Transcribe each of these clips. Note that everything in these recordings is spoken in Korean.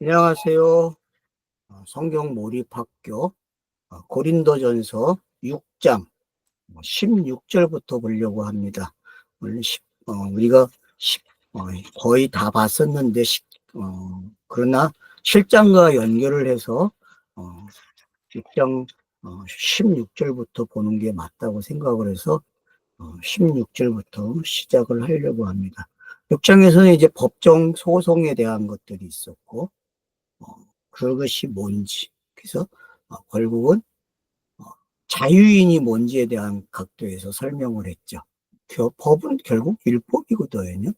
안녕하세요. 성경 몰입학교 고린도전서 6장 16절부터 보려고 합니다. 원래 우리가 거의 다 봤었는데 그러나 실장과 연결을 해서 6장 16절부터 보는 게 맞다고 생각을 해서 16절부터 시작을 하려고 합니다. 6장에서는 이제 법정 소송에 대한 것들이 있었고 어, 그것이 뭔지. 그래서 결국은 어, 자유인이 뭔지에 대한 각도에서 설명을 했죠. 법은 결국 율법이거든요.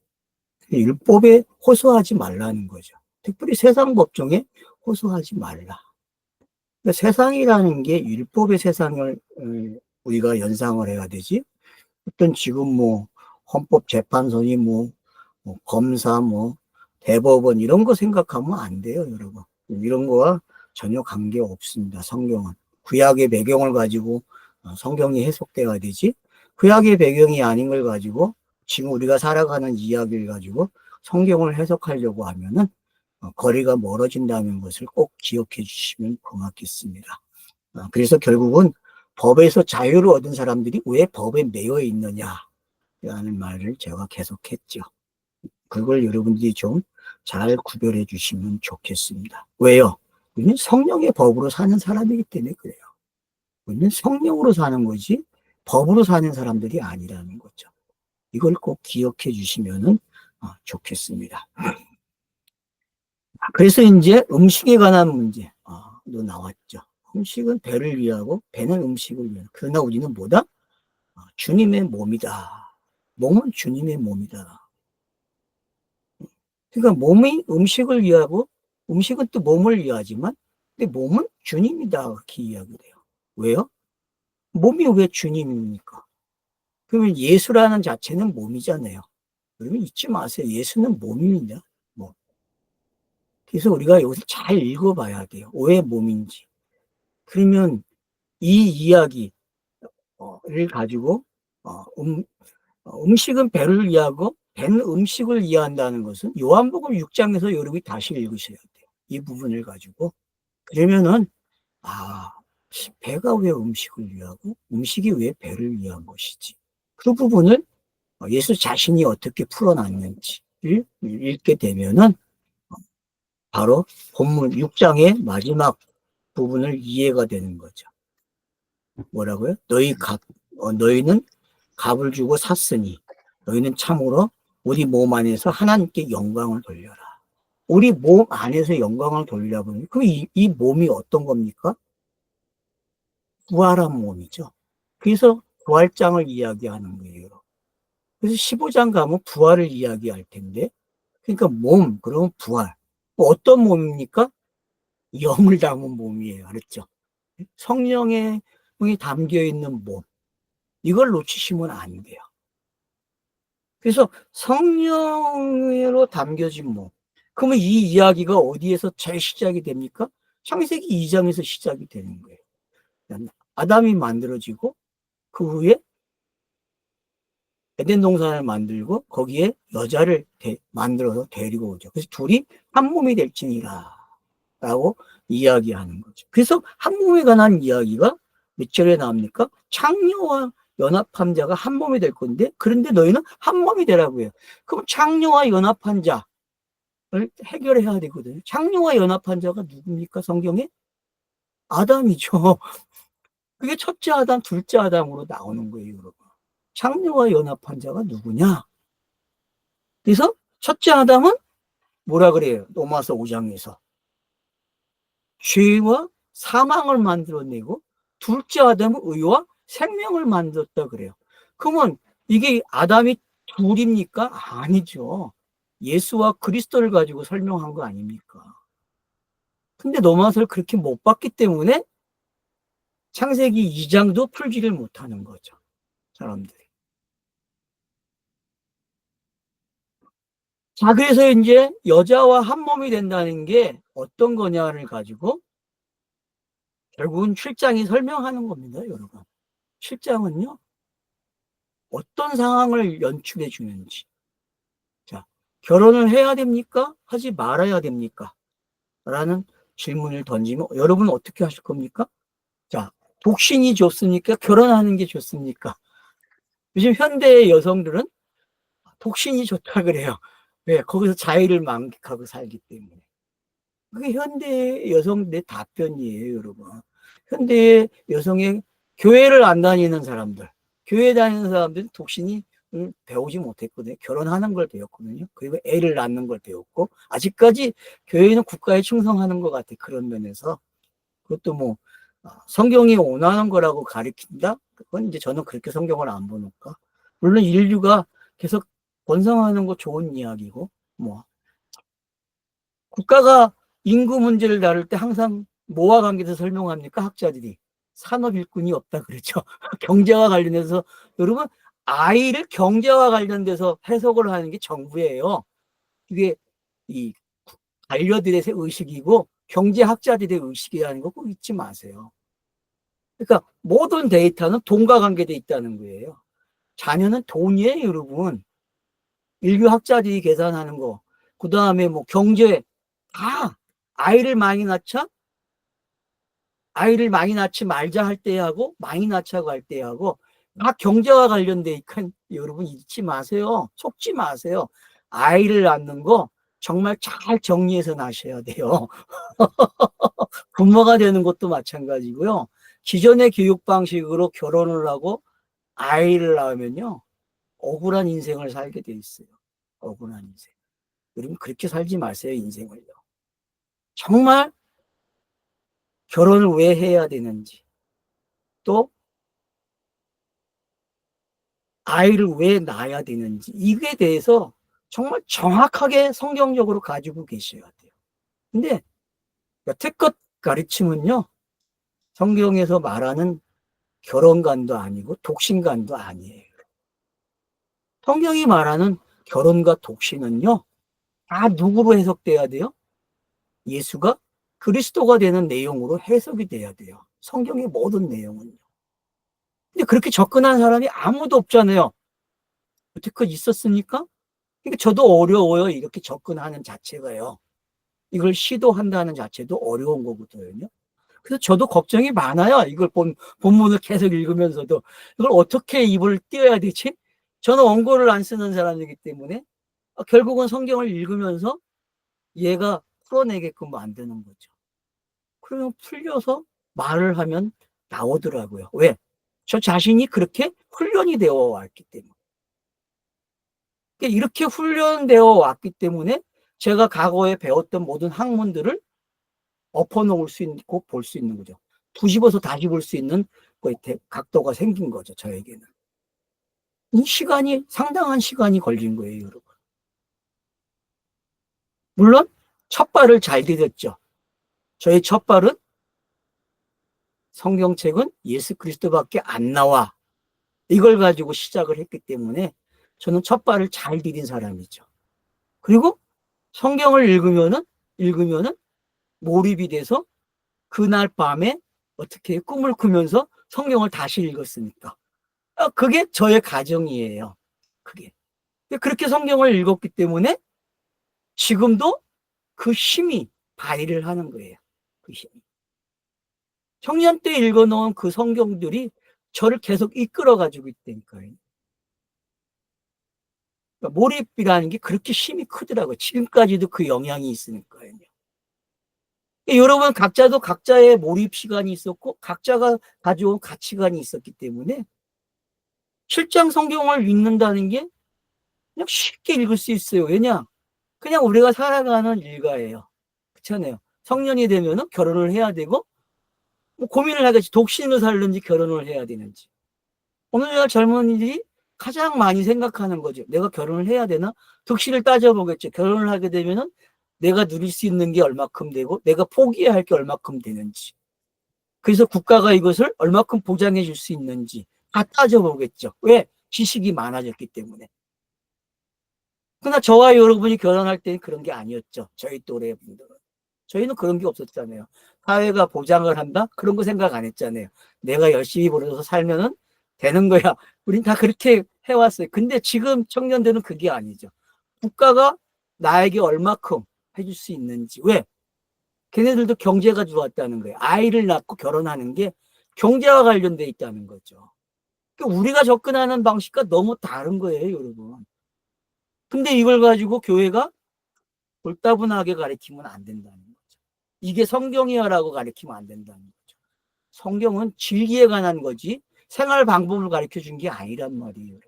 율법에 호소하지 말라는 거죠. 특별히 세상 법정에 호소하지 말라. 그러니까 세상이라는 게 율법의 세상을 우리가 연상을 해야 되지. 어떤 지금 헌법재판소니 검사 대법원 이런 거 생각하면 안 돼요, 여러분. 이런 거와 전혀 관계 없습니다. 성경은 구약의 배경을 가지고 성경이 해석돼야 되지. 구약의 배경이 아닌 걸 가지고 지금 우리가 살아가는 이야기를 가지고 성경을 해석하려고 하면은 거리가 멀어진다는 것을 꼭 기억해 주시면 고맙겠습니다. 그래서 결국은 법에서 자유를 얻은 사람들이 왜 법에 매여 있느냐라는 말을 제가 계속했죠. 그걸 여러분들이 좀 잘 구별해 주시면 좋겠습니다. 왜요? 우리는 성령의 법으로 사는 사람이기 때문에 그래요. 우리는 성령으로 사는 거지 법으로 사는 사람들이 아니라는 거죠. 이걸 꼭 기억해 주시면 좋겠습니다. 그래서 이제 음식에 관한 문제도 나왔죠. 음식은 배를 위하고 배는 음식을 위하고 그러나 우리는 뭐다? 주님의 몸이다. 몸은 주님의 몸이다. 그러니까 몸이 음식을 위하고 음식은 또 몸을 위하지만 근데 몸은 주님이다 그렇게 이야기를 해요. 왜요? 몸이 왜 주님입니까? 그러면 예수라는 자체는 몸이잖아요. 그러면 잊지 마세요. 예수는 몸입니다. 몸. 그래서 우리가 여기서 잘 읽어봐야 돼요. 왜 몸인지. 그러면 이 이야기를 가지고 음식은 배를 위하고 배는 음식을 위한다는 것은 요한복음 6장에서 여러분이 다시 읽으셔야 돼요. 이 부분을 가지고. 그러면은 배가 왜 음식을 위하고 음식이 왜 배를 위한 것이지. 그 부분을 예수 자신이 어떻게 풀어놨는지를 읽게 되면은 바로 본문 6장의 마지막 부분을 이해가 되는 거죠. 뭐라고요? 너희는 값을 주고 샀으니 너희는 참으로 우리 몸 안에서 하나님께 영광을 돌려라. 우리 몸 안에서 영광을 돌려보니 그럼 이 몸이 어떤 겁니까? 부활한 몸이죠. 그래서 부활장을 이야기하는 거예요. 그래서 15장 가면 부활을 이야기할 텐데 그러니까 몸 그러면 부활 어떤 몸입니까? 영을 담은 몸이에요. 알았죠? 성령의 영이 담겨있는 몸 이걸 놓치시면 안 돼요. 그래서 성령으로 담겨진 몸. 그러면 이 이야기가 어디에서 재시작이 됩니까? 창세기 2장에서 시작이 되는 거예요. 아담이 만들어지고 그 후에 에덴 동산을 만들고 거기에 여자를 만들어서 데리고 오죠. 그래서 둘이 한 몸이 될지니라 라고 이야기하는 거죠. 그래서 한 몸에 관한 이야기가 몇 절에 나옵니까? 창녀와 연합한 자가 한 몸이 될 건데 그런데 너희는 한 몸이 되라고 해요. 그럼 창녀와 연합한 자를 해결해야 되거든요. 창녀와 연합한 자가 누굽니까? 성경에? 아담이죠. 그게 첫째 아담, 둘째 아담으로 나오는 거예요, 여러분. 창녀와 연합한 자가 누구냐? 그래서 첫째 아담은 뭐라 그래요? 로마서 5장에서 죄와 사망을 만들어내고 둘째 아담은 의와 생명을 만들었다 그래요. 그러면 이게 아담이 둘입니까? 아니죠. 예수와 그리스도를 가지고 설명한 거 아닙니까? 근데 로마서를 그렇게 못 봤기 때문에 창세기 2장도 풀지를 못하는 거죠. 사람들이. 자, 그래서 이제 여자와 한 몸이 된다는 게 어떤 거냐를 가지고 결국은 7장이 설명하는 겁니다, 여러분. 7장은요, 어떤 상황을 연출해 주는지. 자, 결혼을 해야 됩니까? 하지 말아야 됩니까? 라는 질문을 던지면 여러분은 어떻게 하실 겁니까? 자, 독신이 좋습니까? 결혼하는 게 좋습니까? 요즘 현대의 여성들은 독신이 좋다 그래요. 왜? 거기서 자유를 만끽하고 살기 때문에. 그게 현대 여성들의 답변이에요, 여러분. 현대 여성의 교회를 안 다니는 사람들, 교회 다니는 사람들은 독신이 배우지 못했거든요. 결혼하는 걸 배웠거든요. 그리고 애를 낳는 걸 배웠고, 아직까지 교회는 국가에 충성하는 것 같아, 그런 면에서. 그것도 뭐, 성경이 원하는 거라고 가리킨다? 그건 이제 저는 그렇게 성경을 안 보니까. 물론 인류가 계속 번성하는 거 좋은 이야기고, 뭐, 국가가 인구 문제를 다룰 때 항상 뭐와 관계해서 설명합니까? 학자들이. 산업 일꾼이 없다 그랬죠. 경제와 관련해서 여러분 아이를 경제와 관련돼서 해석을 하는 게 정부예요. 이게 이 관료들의 의식이고 경제학자들의 의식이라는 거 꼭 잊지 마세요. 그러니까 모든 데이터는 돈과 관계돼 있다는 거예요. 자녀는 돈이에요, 여러분. 인류학자들이 계산하는 거. 그 다음에 뭐 경제 다 아이를 많이 낳자 아이를 많이 낳지 말자 할 때 하고 많이 낳자고 할 때 하고 다 경제와 관련돼 있건 여러분 잊지 마세요. 속지 마세요. 아이를 낳는 거 정말 잘 정리해서 낳으셔야 돼요. 부모가 되는 것도 마찬가지고요. 기존의 교육 방식으로 결혼을 하고 아이를 낳으면요. 억울한 인생을 살게 돼 있어요. 억울한 인생. 여러분 그렇게 살지 마세요, 인생을요. 정말 결혼을 왜 해야 되는지, 또 아이를 왜 낳아야 되는지, 이게 대해서 정말 정확하게 성경적으로 가지고 계셔야 돼요. 근데 여태껏 가르침은요, 성경에서 말하는 결혼관도 아니고 독신관도 아니에요. 성경이 말하는 결혼과 독신은요, 다 누구로 해석돼야 돼요? 예수가 그리스도가 되는 내용으로 해석이 돼야 돼요. 성경의 모든 내용은요. 근데 그렇게 접근한 사람이 아무도 없잖아요. 여태껏 있었습니까? 그러니까 저도 어려워요. 이렇게 접근하는 자체가요. 이걸 시도한다는 자체도 어려운 거거든요. 그래서 저도 걱정이 많아요. 이걸 본문을 계속 읽으면서도 이걸 어떻게 입을 띄워야 되지? 저는 원고를 안 쓰는 사람이기 때문에 결국은 성경을 읽으면서 얘가 풀어내게끔 만드는 거죠. 그러면 풀려서 말을 하면 나오더라고요. 왜? 저 자신이 그렇게 훈련이 되어 왔기 때문에. 이렇게 훈련되어 왔기 때문에 제가 과거에 배웠던 모든 학문들을 엎어놓을 수 있고 볼 수 있는 거죠. 뒤집어서 다시 볼 수 있는 각도가 생긴 거죠, 저에게는. 이 시간이 상당한 시간이 걸린 거예요, 여러분. 물론 첫 발을 잘 디뎠죠. 저의 첫 발은 성경책은 예수 그리스도밖에 안 나와. 이걸 가지고 시작을 했기 때문에 저는 첫 발을 잘 디딘 사람이죠. 그리고 성경을 읽으면은 몰입이 돼서 그날 밤에 어떻게 꿈을 꾸면서 성경을 다시 읽었으니까. 그게 저의 가정이에요. 그게. 그렇게 성경을 읽었기 때문에 지금도 그 힘이 발휘를 하는 거예요. 그 힘이. 청년 때 읽어놓은 그 성경들이 저를 계속 이끌어가지고 있다니까요. 그러니까 몰입이라는 게 그렇게 힘이 크더라고요. 지금까지도 그 영향이 있으니까요. 여러분 각자도 각자의 몰입 시간이 있었고 각자가 가져온 가치관이 있었기 때문에 실장 성경을 읽는다는 게 그냥 쉽게 읽을 수 있어요. 왜냐? 그냥 우리가 살아가는 일과예요. 그렇잖아요. 성년이 되면은 결혼을 해야 되고 뭐 고민을 하겠지. 독신으로 살는지 결혼을 해야 되는지. 오늘날 젊은이들이 가장 많이 생각하는 거죠. 내가 결혼을 해야 되나? 득실을 따져보겠죠. 결혼을 하게 되면은 내가 누릴 수 있는 게 얼마큼 되고 내가 포기해야 할 게 얼마큼 되는지. 그래서 국가가 이것을 얼마큼 보장해 줄 수 있는지 다 따져보겠죠. 왜? 지식이 많아졌기 때문에. 그러나 저와 여러분이 결혼할 때는 그런 게 아니었죠. 저희 또래 분들은. 저희는 그런 게 없었잖아요. 사회가 보장을 한다? 그런 거 생각 안 했잖아요. 내가 열심히 벌어서 살면은 되는 거야. 우린 다 그렇게 해왔어요. 근데 지금 청년들은 그게 아니죠. 국가가 나에게 얼마큼 해줄 수 있는지. 왜? 걔네들도 경제가 좋았다는 거예요. 아이를 낳고 결혼하는 게 경제와 관련돼 있다는 거죠. 그러니까 우리가 접근하는 방식과 너무 다른 거예요, 여러분. 근데 이걸 가지고 교회가 볼따분하게 가르치면 안 된다는 거죠. 이게 성경이야라고 가르치면 안 된다는 거죠. 성경은 진리에 관한 거지 생활 방법을 가르쳐 준 게 아니란 말이에요.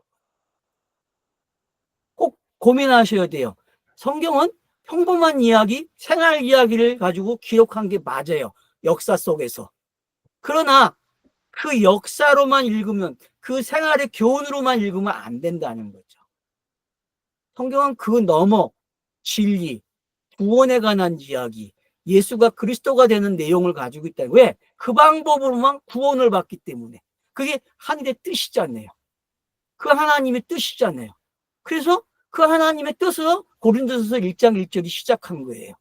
꼭 고민하셔야 돼요. 성경은 평범한 이야기, 생활 이야기를 가지고 기록한 게 맞아요. 역사 속에서. 그러나 그 역사로만 읽으면, 그 생활의 교훈으로만 읽으면 안 된다는 거죠. 성경은 그 넘어 진리, 구원에 관한 이야기, 예수가 그리스도가 되는 내용을 가지고 있다. 왜? 그 방법으로만 구원을 받기 때문에. 그게 하늘의 뜻이잖아요. 그 하나님의 뜻이잖아요. 그래서 그 하나님의 뜻으로 고린도전서 1장 1절이 시작한 거예요.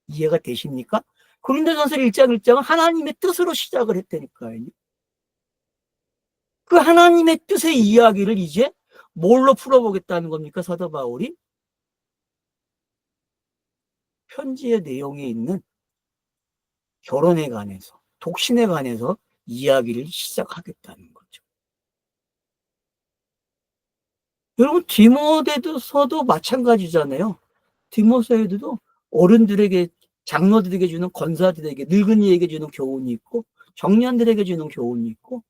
이해가 되십니까? 고린도전서 1장 1장은 하나님의 뜻으로 시작을 했다니까요. 그 하나님의 뜻의 이야기를 이제 뭘로 풀어보겠다는 겁니까? 사도 바울이 편지의 내용에 있는 결혼에 관해서, 독신에 관해서 이야기를 시작하겠다는 거죠. 여러분, 디모데서도 마찬가지잖아요. 디모데서에도 어른들에게, 장로들에게 주는, 권사들에게, 늙은이에게 주는 교훈이 있고, 청년들에게 주는 교훈이 있고,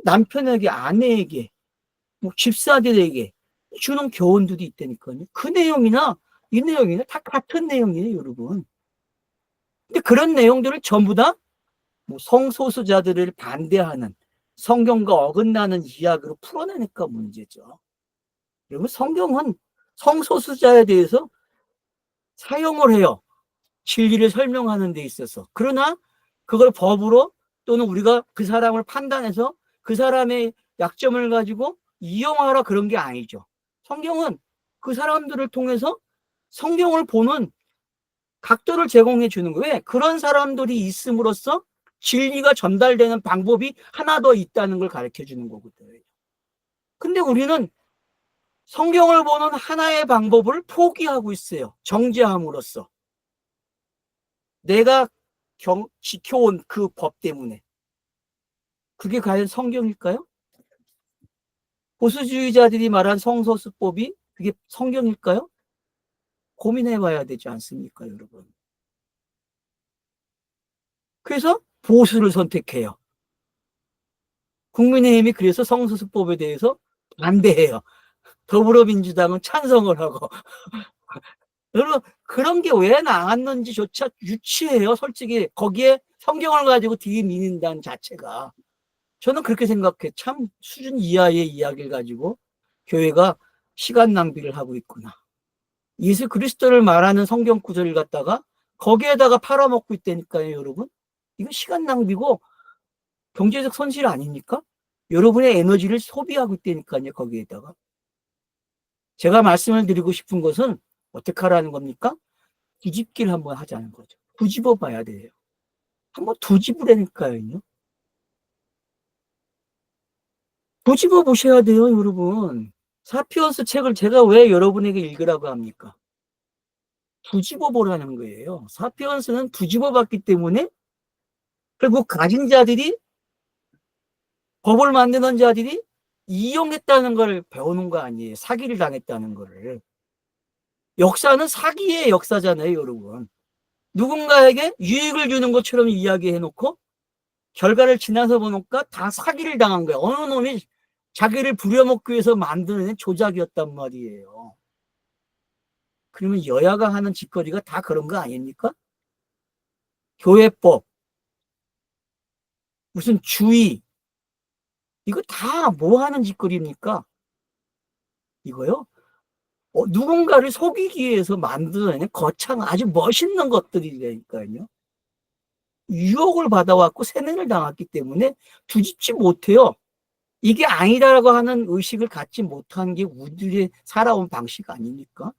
남편에게, 아내에게, 뭐 집사들에게 주는 교훈들이 있다니까요. 그 내용이나 이 내용이나 다 같은 내용이에요, 여러분. 근데 그런 내용들을 전부 다 뭐 성소수자들을 반대하는, 성경과 어긋나는 이야기로 풀어내니까 문제죠. 여러분, 성경은 성소수자에 대해서 사용을 해요. 진리를 설명하는 데 있어서. 그러나 그걸 법으로 또는 우리가 그 사람을 판단해서 그 사람의 약점을 가지고 이용하라 그런 게 아니죠. 성경은 그 사람들을 통해서 성경을 보는 각도를 제공해 주는 거예요. 왜? 그런 사람들이 있음으로써 진리가 전달되는 방법이 하나 더 있다는 걸 가르쳐 주는 거거든요. 근데 우리는 성경을 보는 하나의 방법을 포기하고 있어요. 정죄함으로써. 내가 지켜온 그 법 때문에. 그게 과연 성경일까요? 보수주의자들이 말한 성소수법이 그게 성경일까요? 고민해 봐야 되지 않습니까, 여러분? 그래서 보수를 선택해요. 국민의힘이 그래서 성소수법에 대해서 반대해요. 더불어민주당은 찬성을 하고. 여러분, 그런 게 왜 나왔는지조차 유치해요, 솔직히. 거기에 성경을 가지고 뒤미는다는 자체가. 저는 그렇게 생각해. 참 수준 이하의 이야기를 가지고 교회가 시간 낭비를 하고 있구나. 예수 그리스도를 말하는 성경 구절을 갖다가 거기에다가 팔아먹고 있다니까요, 여러분. 이거 시간 낭비고 경제적 손실 아닙니까? 여러분의 에너지를 소비하고 있다니까요, 거기에다가. 제가 말씀을 드리고 싶은 것은 어떻게 하라는 겁니까? 뒤집기를 한번 하자는 거죠. 뒤집어 봐야 돼요. 한번 뒤집으라니까요. 뒤집어 보셔야 돼요, 여러분. 사피언스 책을 제가 왜 여러분에게 읽으라고 합니까? 뒤집어 보라는 거예요. 사피언스는 뒤집어 봤기 때문에 결국 가진 자들이, 법을 만드는 자들이 이용했다는 걸 배우는 거 아니에요. 사기를 당했다는 거를. 역사는 사기의 역사잖아요, 여러분. 누군가에게 유익을 주는 것처럼 이야기해 놓고 결과를 지나서 보니까 다 사기를 당한 거예요. 어느 놈이 자기를 부려먹기 위해서 만드는 조작이었단 말이에요. 그러면 여야가 하는 짓거리가 다 그런 거 아닙니까? 교회법, 무슨 주의, 이거 다 뭐 하는 짓거리입니까? 이거요? 누군가를 속이기 위해서 만드는 거창 아주 멋있는 것들이라니까요. 유혹을 받아왔고 세뇌를 당했기 때문에 뒤집지 못해요. 이게 아니다라고 하는 의식을 갖지 못한 게 우리의 살아온 방식 아닙니까?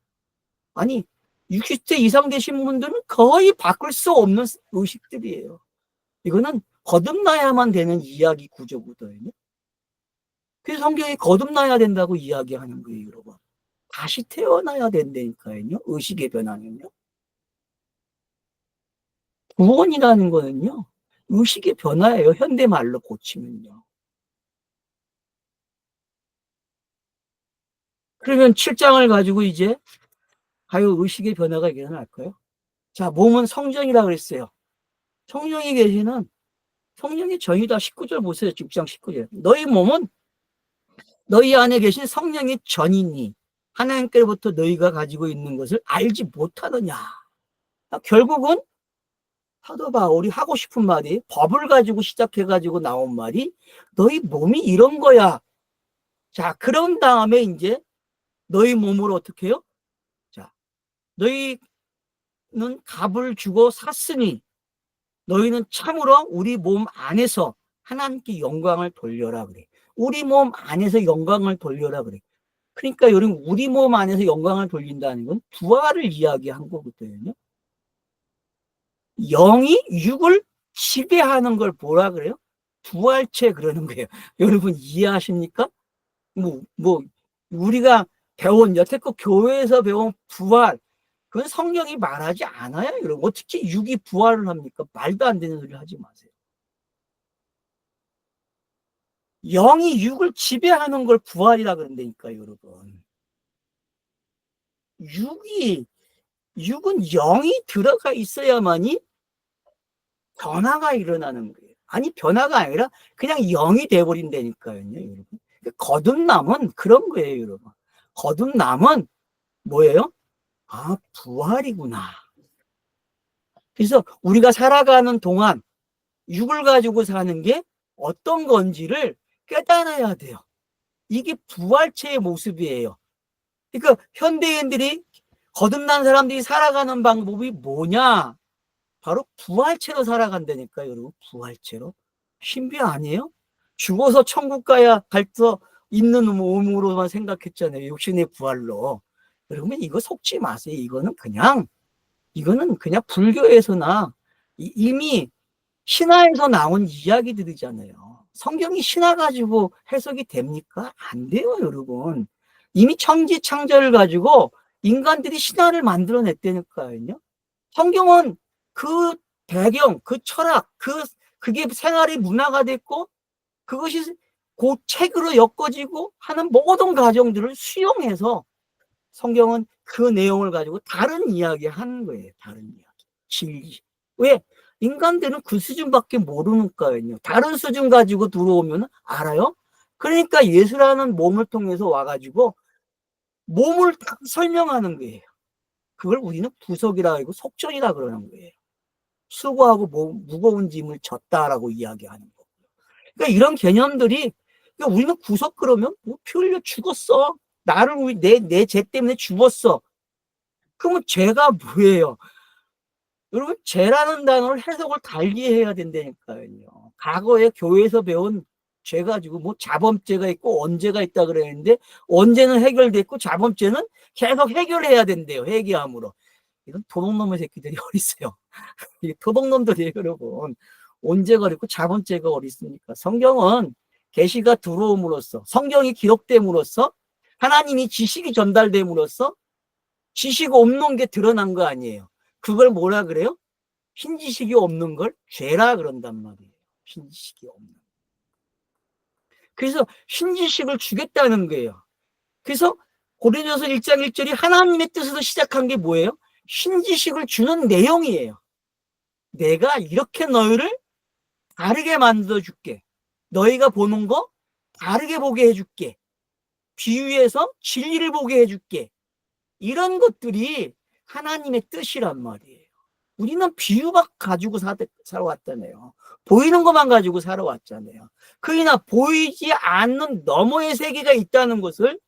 아니, 60세 이상 되신 분들은 거의 바꿀 수 없는 의식들이에요. 이거는 거듭나야만 되는 이야기 구조거든요. 그래서 성경이 거듭나야 된다고 이야기하는 거예요, 여러분. 다시 태어나야 된다니까요, 의식의 변화는요. 구원이라는 거는요, 의식의 변화예요. 현대말로 고치면요. 그러면 7장을 가지고 이제 과연 의식의 변화가 일어날까요? 자, 몸은 성전이라 그랬어요. 성령이 계시는 성령의 전이다. 19절 보세요. 6장 19절. 너희 몸은 너희 안에 계신 성령의 전이니 하나님께로부터 너희가 가지고 있는 것을 알지 못하느냐. 결국은 사도 바울이 하고 싶은 말이 법을 가지고 시작해가지고 나온 말이 너희 몸이 이런 거야. 자, 그런 다음에 이제 너희 몸을 어떻게 해요? 자, 너희는 값을 주고 샀으니 너희는 참으로 우리 몸 안에서 하나님께 영광을 돌려라 그래. 우리 몸 안에서 영광을 돌려라 그래. 그러니까 여러분, 우리 몸 안에서 영광을 돌린다는 건 부활을 이야기한 거거든요. 영이 육을 지배하는 걸 뭐라 그래요? 부활체 그러는 거예요. 여러분 이해하십니까? 우리가 배운, 여태껏 교회에서 배운 부활, 그건 성경이 말하지 않아요, 여러분. 어떻게 육이 부활을 합니까? 말도 안 되는 소리 하지 마세요. 영이 육을 지배하는 걸 부활이라 그런다니까, 여러분. 육은 영이 들어가 있어야만이 변화가 일어나는 거예요. 아니, 변화가 아니라 그냥 영이 돼버린다니까요, 여러분. 거듭남은 그런 거예요, 여러분. 거듭남은 뭐예요? 아, 부활이구나. 그래서 우리가 살아가는 동안 육을 가지고 사는 게 어떤 건지를 깨달아야 돼요. 이게 부활체의 모습이에요. 그러니까 현대인들이, 거듭난 사람들이 살아가는 방법이 뭐냐? 바로 부활체로 살아간다니까요, 여러분. 부활체로. 신비 아니에요? 죽어서 천국 가야 갈 수 있는 몸으로만 생각했잖아요. 육신의 부활로. 여러분, 이거 속지 마세요. 이거는 그냥 불교에서나 이미 신화에서 나온 이야기들이잖아요. 성경이 신화 가지고 해석이 됩니까? 안 돼요, 여러분. 이미 천지창조를 가지고 인간들이 신화를 만들어냈다니까요. 성경은 그 배경, 그 철학, 그게 생활의 문화가 됐고, 그것이 그 책으로 엮어지고 하는 모든 과정들을 수용해서 성경은 그 내용을 가지고 다른 이야기 하는 거예요. 다른 이야기. 진리. 왜? 인간들은 그 수준밖에 모르니까요. 다른 수준 가지고 들어오면 알아요? 그러니까 예수라는 몸을 통해서 와가지고 몸을 다 설명하는 거예요. 그걸 우리는 구속이라 하고 속전이라 그러는 거예요. 수고하고 무거운 짐을 졌다라고 이야기하는 거. 그러니까 이런 개념들이, 그러니까 우리는 구속 그러면 피 흘려 죽었어. 나를 내 죄 때문에 죽었어. 그러면 죄가 뭐예요? 여러분, 죄라는 단어를 해석을 달리 해야 된다니까요. 과거에 교회에서 배운 죄 가지고 자범죄가 있고 언죄가 있다 그랬는데, 언죄는 해결됐고 자범죄는 계속 해결해야 된대요. 회개함으로. 이런 도둑놈의 새끼들이 어딨어요. 이게 도둑놈들이에요, 여러분. 언제가 어렵고 자본죄가 어딨습니까? 성경은 계시가 들어옴으로써, 성경이 기록됨으로써, 하나님이 지식이 전달됨으로써 지식 없는 게 드러난 거 아니에요. 그걸 뭐라 그래요? 흰지식이 없는 걸 죄라 그런단 말이에요. 흰지식이 없는. 그래서 흰지식을 주겠다는 거예요. 그래서 고린도서 1장 1절이 하나님의 뜻으로 시작한 게 뭐예요? 흰지식을 주는 내용이에요. 내가 이렇게 너희를 다르게 만들어줄게. 너희가 보는 거 다르게 보게 해줄게. 비유해서 진리를 보게 해줄게. 이런 것들이 하나님의 뜻이란 말이에요. 우리는 비유만 가지고 살아왔잖아요. 보이는 것만 가지고 살아왔잖아요. 그러나 보이지 않는 너머의 세계가 있다는 것을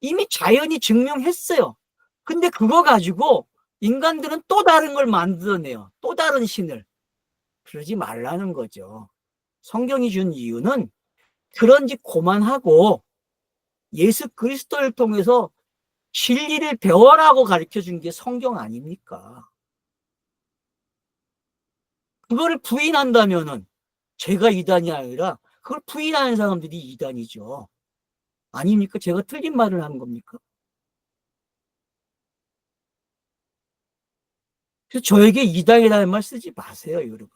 이미 자연이 증명했어요. 근데 그거 가지고 인간들은 또 다른 걸 만들어내요. 또 다른 신을. 그러지 말라는 거죠. 성경이 준 이유는 그런 짓 그만하고 예수 그리스도를 통해서 진리를 배워라고 가르쳐 준 게 성경 아닙니까? 그거를 부인한다면은 제가 이단이 아니라 그걸 부인하는 사람들이 이단이죠. 아닙니까? 제가 틀린 말을 하는 겁니까? 그래서 저에게 이단이라는 말 쓰지 마세요, 여러분.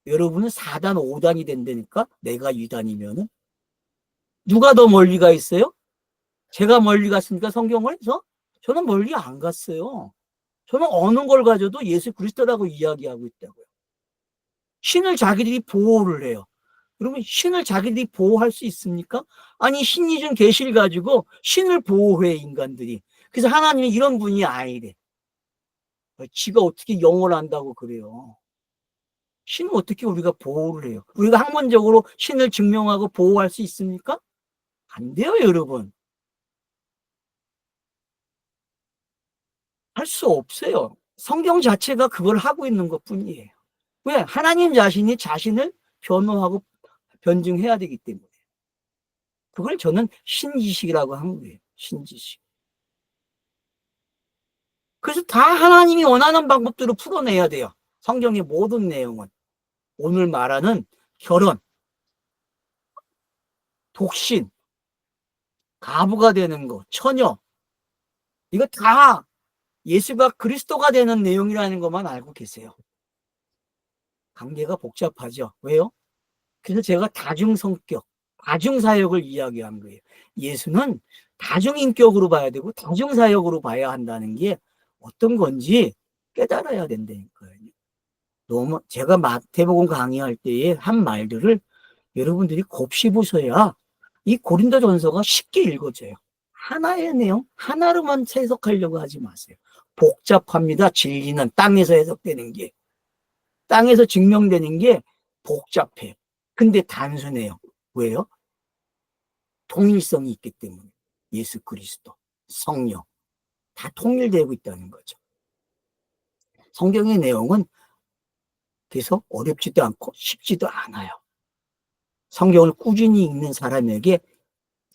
여러분은 4단, 5단이 된다니까? 내가 2단이면은. 누가 더 멀리 가 있어요? 제가 멀리 갔습니까, 성경을 해서? 저는 멀리 안 갔어요. 저는 어느 걸 가져도 예수 그리스도라고 이야기하고 있다고요. 신을 자기들이 보호를 해요. 그러면 신을 자기들이 보호할 수 있습니까? 아니, 신이 준 계시를 가지고 신을 보호해, 인간들이. 그래서 하나님이 이런 분이 아니래. 지가 어떻게 영을 안다고 그래요. 신을 어떻게 우리가 보호를 해요? 우리가 학문적으로 신을 증명하고 보호할 수 있습니까? 안 돼요, 여러분. 할 수 없어요. 성경 자체가 그걸 하고 있는 것 뿐이에요. 왜? 하나님 자신이 자신을 변호하고 변증해야 되기 때문에. 그걸 저는 신지식이라고 하는 거예요. 신지식. 그래서 다 하나님이 원하는 방법대로 풀어내야 돼요. 성경의 모든 내용은. 오늘 말하는 결혼, 독신, 가부가 되는 거, 처녀, 이거 다 예수가 그리스도가 되는 내용이라는 것만 알고 계세요. 관계가 복잡하죠. 왜요? 그래서 제가 다중성격, 다중사역을 이야기한 거예요. 예수는 다중인격으로 봐야 되고 다중사역으로 봐야 한다는 게 어떤 건지 깨달아야 된다니까요. 너무 제가 마태복음 강의할 때에 한 말들을 여러분들이 곱씹으셔야 이 고린도전서가 쉽게 읽어져요. 하나의 내용 하나로만 해석하려고 하지 마세요. 복잡합니다. 진리는 땅에서 해석되는 게, 땅에서 증명되는 게 복잡해요. 근데 단순해요. 왜요? 통일성이 있기 때문에. 예수 그리스도, 성령 다 통일되고 있다는 거죠. 성경의 내용은 그래서 어렵지도 않고 쉽지도 않아요. 성경을 꾸준히 읽는 사람에게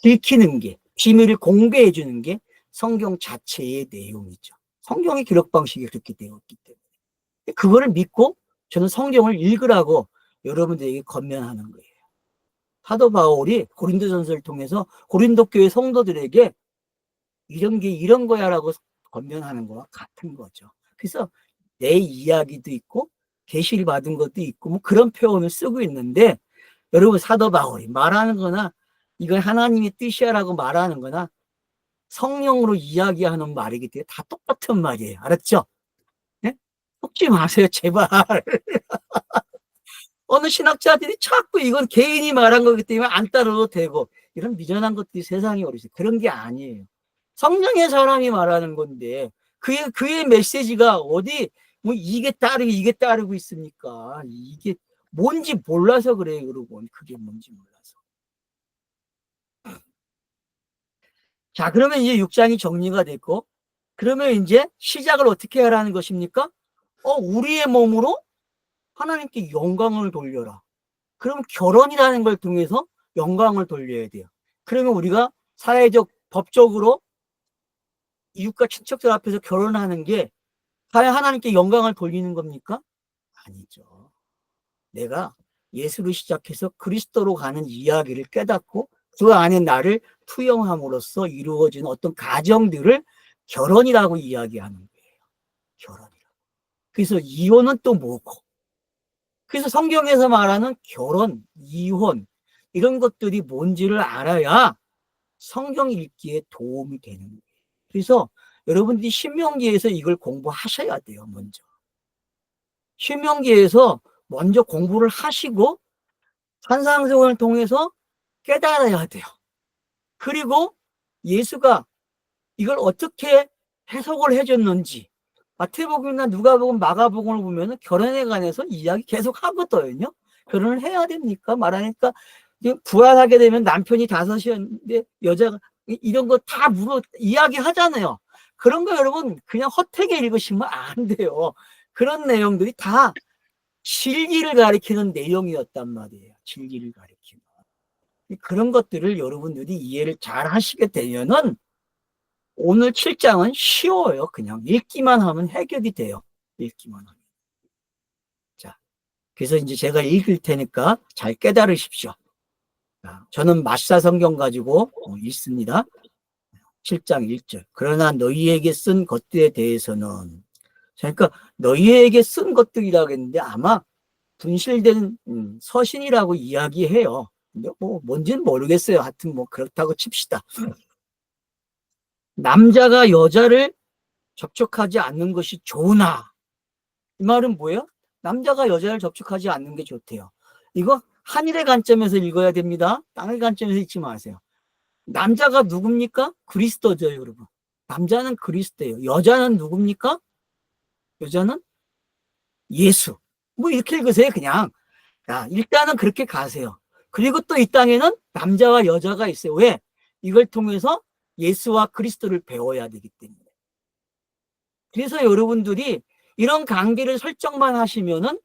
읽히는 게, 비밀을 공개해 주는 게 성경 자체의 내용이죠. 성경의 기록 방식이 그렇게 되었기 때문에. 그거를 믿고 저는 성경을 읽으라고 여러분들에게 권면하는 거예요. 사도 바울이 고린도전서를 통해서 고린도 교회 성도들에게 이런 게 이런 거야라고 권면하는 거와 같은 거죠. 그래서 내 이야기도 있고 계시를 받은 것도 있고 뭐 그런 표현을 쓰고 있는데, 여러분 사도 바울이 말하는 거나 이건 하나님의 뜻이야라고 말하는 거나 성령으로 이야기하는 말이기 때문에 다 똑같은 말이에요. 알았죠? 네? 속지 마세요, 제발. 어느 신학자들이 자꾸 이건 개인이 말한 거기 때문에 안 따라도 되고 이런 미련한 것들이 세상에 어르시 그런 게 아니에요. 성령의 사람이 말하는 건데 그의 메시지가 어디 뭐 이게 따르고 있습니까? 이게 뭔지 몰라서 그래요, 여러분. 그게 뭔지 몰라서. 자, 그러면 이제 6장이 정리가 됐고, 그러면 이제 시작을 어떻게 하라는 것입니까? 우리의 몸으로 하나님께 영광을 돌려라. 그럼 결혼이라는 걸 통해서 영광을 돌려야 돼요. 그러면 우리가 사회적, 법적으로 이웃과 친척들 앞에서 결혼하는 게 과연 하나님께 영광을 돌리는 겁니까? 아니죠. 내가 예수를 시작해서 그리스도로 가는 이야기를 깨닫고 그 안에 나를 투영함으로써 이루어지는 어떤 가정들을 결혼이라고 이야기하는 거예요. 결혼이라고. 그래서 이혼은 또 뭐고? 그래서 성경에서 말하는 결혼, 이혼 이런 것들이 뭔지를 알아야 성경 읽기에 도움이 되는 거예요. 그래서 여러분들이 신명기에서 이걸 공부하셔야 돼요. 먼저 신명기에서 먼저 공부를 하시고 산상수훈을 통해서 깨달아야 돼요. 그리고 예수가 이걸 어떻게 해석을 해줬는지 마태복음이나 누가복음, 마가복음을 보면 결혼에 관해서 이야기 계속 하거든요. 결혼을 해야 됩니까? 말하니까 부활하게 되면 남편이 5이었는데 여자가 이런 거 다 이야기 하잖아요. 그런 거 여러분 그냥 헛되게 읽으시면 안 돼요. 그런 내용들이 다 진리를 가리키는 내용이었단 말이에요. 진리를 가리키는. 그런 것들을 여러분들이 이해를 잘 하시게 되면은 오늘 7장은 쉬워요. 그냥 읽기만 하면 해결이 돼요. 읽기만 하면. 자, 그래서 이제 제가 읽을 테니까 잘 깨달으십시오. 자, 저는 마사 성경 가지고 읽습니다. 7장 1절. 그러나 너희에게 쓴 것들에 대해서는 그러니까 너희에게 쓴 것들이라고 했는데 아마 분실된 서신이라고 이야기해요. 근데 뭐 뭔지는 모르겠어요. 하여튼 뭐 그렇다고 칩시다. 남자가 여자를 접촉하지 않는 것이 좋으나, 이 말은 뭐예요? 남자가 여자를 접촉하지 않는 게 좋대요. 이거 하늘의 관점에서 읽어야 됩니다. 땅의 관점에서 읽지 마세요. 남자가 누굽니까? 그리스도죠, 여러분. 남자는 그리스도예요. 여자는 누굽니까? 여자는 예수. 뭐 이렇게 읽으세요, 그냥. 자, 일단은 그렇게 가세요. 그리고 또 이 땅에는 남자와 여자가 있어요. 왜? 이걸 통해서 예수와 그리스도를 배워야 되기 때문에. 그래서 여러분들이 이런 관계를 설정만 하시면은,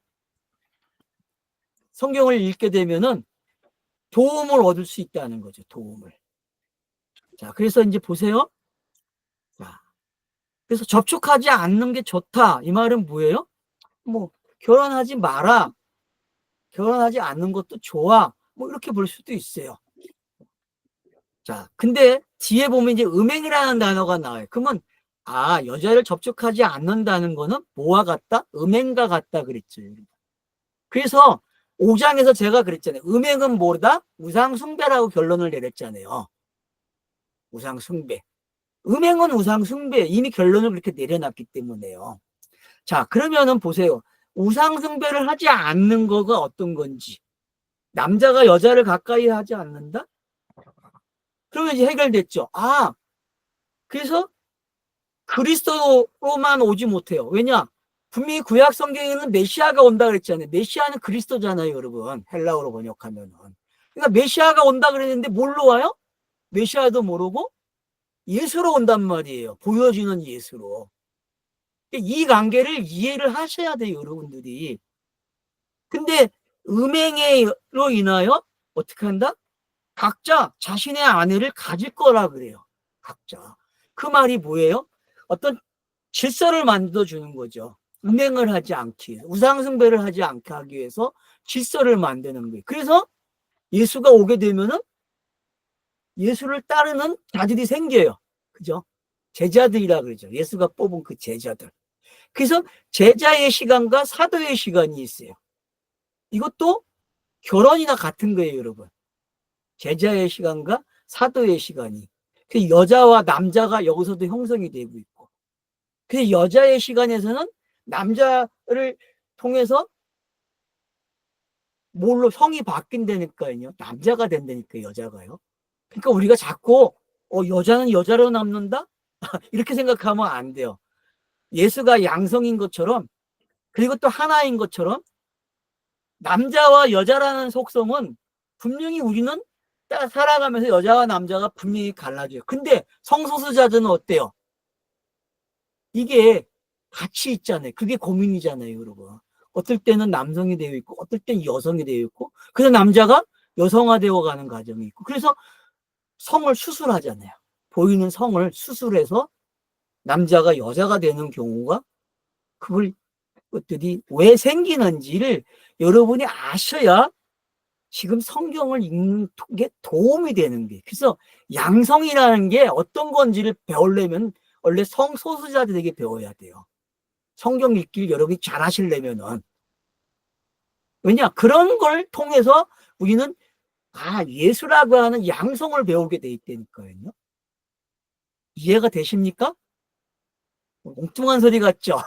성경을 읽게 되면은 도움을 얻을 수 있다는 거죠. 도움을. 자, 그래서 이제 보세요. 자, 그래서 접촉하지 않는 게 좋다. 이 말은 뭐예요? 뭐 결혼하지 마라. 결혼하지 않는 것도 좋아. 뭐 이렇게 볼 수도 있어요. 자, 근데 뒤에 보면 이제 음행이라는 단어가 나와요. 그러면 여자를 접촉하지 않는다는 거는 뭐와 같다? 음행과 같다 그랬죠. 그래서 5장에서 제가 그랬잖아요. 음행은 뭐다? 우상숭배라고 결론을 내렸잖아요. 우상숭배. 음행은 우상숭배. 이미 결론을 그렇게 내려놨기 때문에요. 자, 그러면은 보세요. 우상숭배를 하지 않는 거가 어떤 건지. 남자가 여자를 가까이 하지 않는다? 그러면 이제 해결됐죠. 그래서 그리스도로만 오지 못해요. 왜냐? 분명히 구약 성경에는 메시아가 온다 그랬잖아요. 메시아는 그리스도잖아요, 여러분. 헬라어로 번역하면은. 그러니까 메시아가 온다 그랬는데 뭘로 와요? 메시아도 모르고 예수로 온단 말이에요. 보여지는 예수로. 이 관계를 이해를 하셔야 돼요, 여러분들이. 근데 음행으로 인하여 어떻게 한다? 각자 자신의 아내를 가질 거라 그래요. 각자. 그 말이 뭐예요? 어떤 질서를 만들어주는 거죠. 음행을 하지 않기 위해서, 우상숭배를 하지 않게 하기 위해서 질서를 만드는 거예요. 그래서 예수가 오게 되면은 예수를 따르는 자들이 생겨요. 그죠? 제자들이라 그러죠. 예수가 뽑은 그 제자들. 그래서 제자의 시간과 사도의 시간이 있어요. 이것도 결혼이나 같은 거예요, 여러분. 제자의 시간과 사도의 시간이. 그 여자와 남자가 여기서도 형성이 되고 있고. 그 여자의 시간에서는 남자를 통해서 뭘로 성이 바뀐다니까요. 남자가 된다니까, 여자가요. 그러니까 우리가 자꾸 여자는 여자로 남는다? 이렇게 생각하면 안 돼요. 예수가 양성인 것처럼, 그리고 또 하나인 것처럼 남자와 여자라는 속성은 분명히 우리는 살아가면서 여자와 남자가 분명히 갈라져요. 근데 성소수자들은 어때요? 이게 같이 있잖아요. 그게 고민이잖아요, 여러분. 어떨 때는 남성이 되어 있고, 어떨 때는 여성이 되어 있고, 그래서 남자가 여성화되어 가는 과정이 있고, 그래서 성을 수술하잖아요. 보이는 성을 수술해서 남자가 여자가 되는 경우가, 그걸 것들이 왜 생기는지를 여러분이 아셔야 지금 성경을 읽는 게 도움이 되는 게. 그래서 양성이라는 게 어떤 건지를 배우려면 원래 성소수자들에게 배워야 돼요. 성경 읽기를 여러분이 잘 하시려면은. 왜냐? 그런 걸 통해서 우리는 예수라고 하는 양성을 배우게 돼 있다니까요. 이해가 되십니까? 엉뚱한 소리 같죠?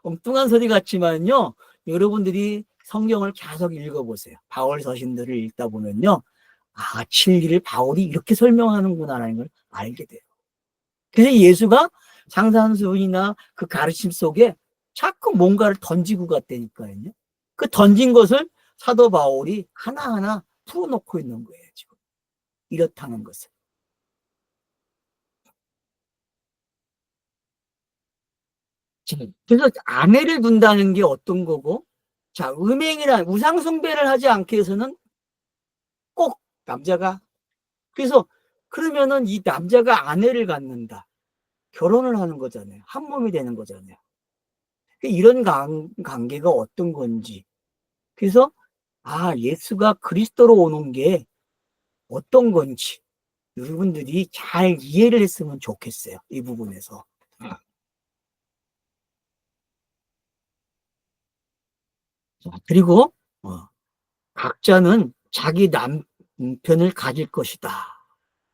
엉뚱한 소리 같지만요. 여러분들이 성경을 계속 읽어보세요. 바울 서신들을 읽다 보면요. 진리를 바울이 이렇게 설명하는구나라는 걸 알게 돼요. 그래서 예수가 장산수훈이나 그 가르침 속에 자꾸 뭔가를 던지고 갔다니까요. 그 던진 것을 사도 바울이 하나하나 풀어놓고 있는 거예요, 지금. 이렇다는 것을. 그래서 아내를 둔다는 게 어떤 거고, 자, 음행이나 우상숭배를 하지 않기 위해서는 꼭 남자가, 그래서 그러면은 이 남자가 아내를 갖는다. 결혼을 하는 거잖아요. 한 몸이 되는 거잖아요. 이런 관계가 어떤 건지. 그래서 예수가 그리스도로 오는 게 어떤 건지 여러분들이 잘 이해를 했으면 좋겠어요. 이 부분에서. 자, 그리고 각자는 자기 남편을 가질 것이다.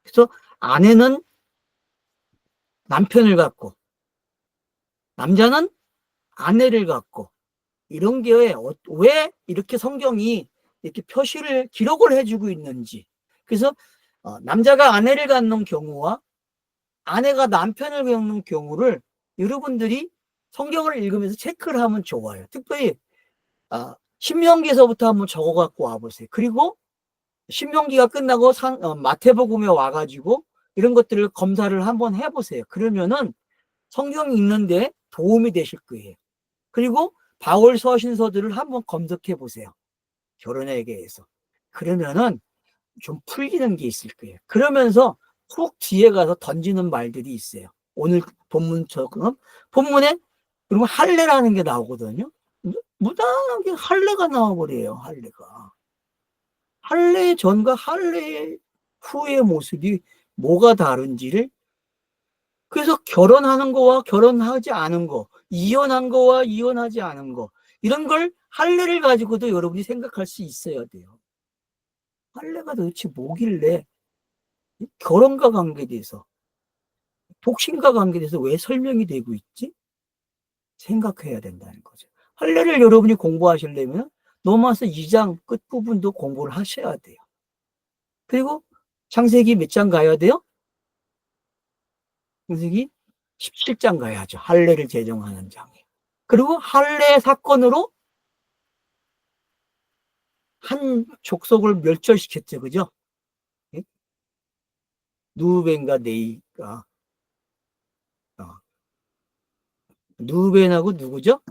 그래서 아내는 남편을 갖고 남자는 아내를 갖고 이런 게 왜 이렇게 성경이 이렇게 기록을 해주고 있는지. 그래서 남자가 아내를 갖는 경우와 아내가 남편을 갖는 경우를 여러분들이 성경을 읽으면서 체크를 하면 좋아요. 특별히 신명기에서부터 한번 적어 갖고 와보세요. 그리고 신명기가 끝나고 마태복음에 와가지고 이런 것들을 검사를 한번 해보세요. 그러면은 성경 읽는데 도움이 되실 거예요. 그리고 바울 서신서들을 한번 검색해 보세요. 결혼에 대해서. 그러면은 좀 풀리는 게 있을 거예요. 그러면서 훅 뒤에 가서 던지는 말들이 있어요. 오늘 본문처럼 본문에 그러면 할례라는 게 나오거든요. 무단하게 할례가 나와버려요. 할례 전과 할례 후의 모습이 뭐가 다른지를, 그래서 결혼하는 거와 결혼하지 않은 거, 이혼한 거와 이혼하지 않은 거, 이런 걸 할례를 가지고도 여러분이 생각할 수 있어야 돼요. 할례가 도대체 뭐길래 결혼과 관계돼서, 독신과 관계돼서 왜 설명이 되고 있지? 생각해야 된다는 거죠. 할례를 여러분이 공부하시려면 로마서 2장 끝부분도 공부를 하셔야 돼요. 그리고 창세기 몇 장 가야 돼요? 창세기 17장 가야죠. 할례를 제정하는 장에. 그리고 할례 사건으로 한 족속을 멸절시켰죠. 그죠? 누벤과 네이가, 누벤하고 누구죠?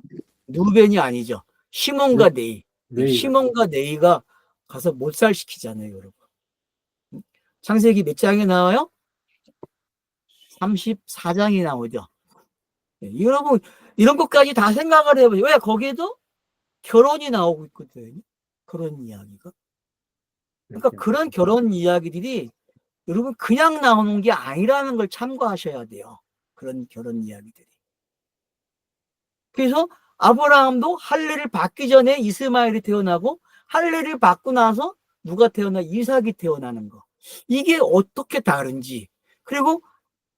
누벤이 아니죠. 시몬과 네이. 시몬과 네이가 가서 몰살시키잖아요, 여러분. 창세기 몇 장에 나와요? 34장이 나오죠. 여러분, 이런 것까지 다 생각을 해보세요. 왜? 거기에도 결혼이 나오고 있거든요. 그런 이야기가. 그러니까 그런 결혼 이야기들이 여러분 그냥 나오는 게 아니라는 걸 참고하셔야 돼요. 그런 결혼 이야기들이. 그래서 아브라함도 할례를 받기 전에 이스마엘이 태어나고 할례를 받고 나서 누가 태어나? 이삭이 태어나는 거. 이게 어떻게 다른지. 그리고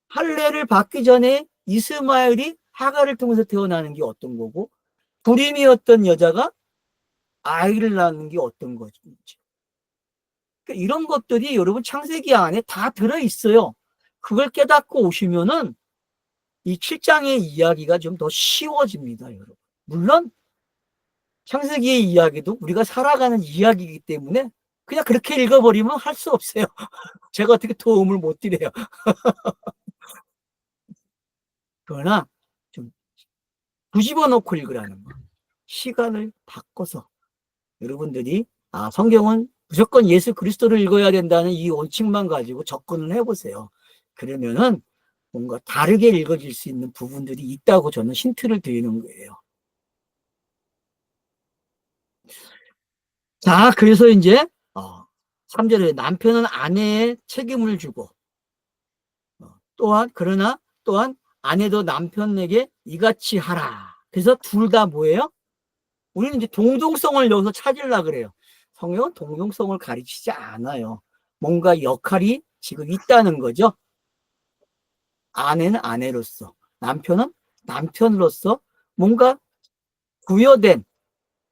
할례를 받기 전에 이스마엘이 하갈을 통해서 태어나는 게 어떤 거고, 불임이었던 여자가 아이를 낳는 게 어떤 거지. 그러니까 이런 것들이 여러분 창세기 안에 다 들어있어요. 그걸 깨닫고 오시면은 이 7장의 이야기가 좀 더 쉬워집니다, 여러분. 물론 창세기의 이야기도 우리가 살아가는 이야기이기 때문에 그냥 그렇게 읽어버리면 할 수 없어요. 제가 어떻게 도움을 못 드려요. 그러나 좀 뒤집어 놓고 읽으라는 거. 시간을 바꿔서 여러분들이 성경은 무조건 예수 그리스도를 읽어야 된다는 이 원칙만 가지고 접근을 해보세요. 그러면은 뭔가 다르게 읽어질 수 있는 부분들이 있다고 저는 힌트를 드리는 거예요. 자, 그래서 이제 3절에 남편은 아내의 책임을 주고 그러나 또한 아내도 남편에게 이같이 하라. 그래서 둘 다 뭐예요? 우리는 이제 동종성을 여기서 찾으려고 그래요. 성경은 동종성을 가르치지 않아요. 뭔가 역할이 지금 있다는 거죠. 아내는 아내로서, 남편은 남편으로서 뭔가 부여된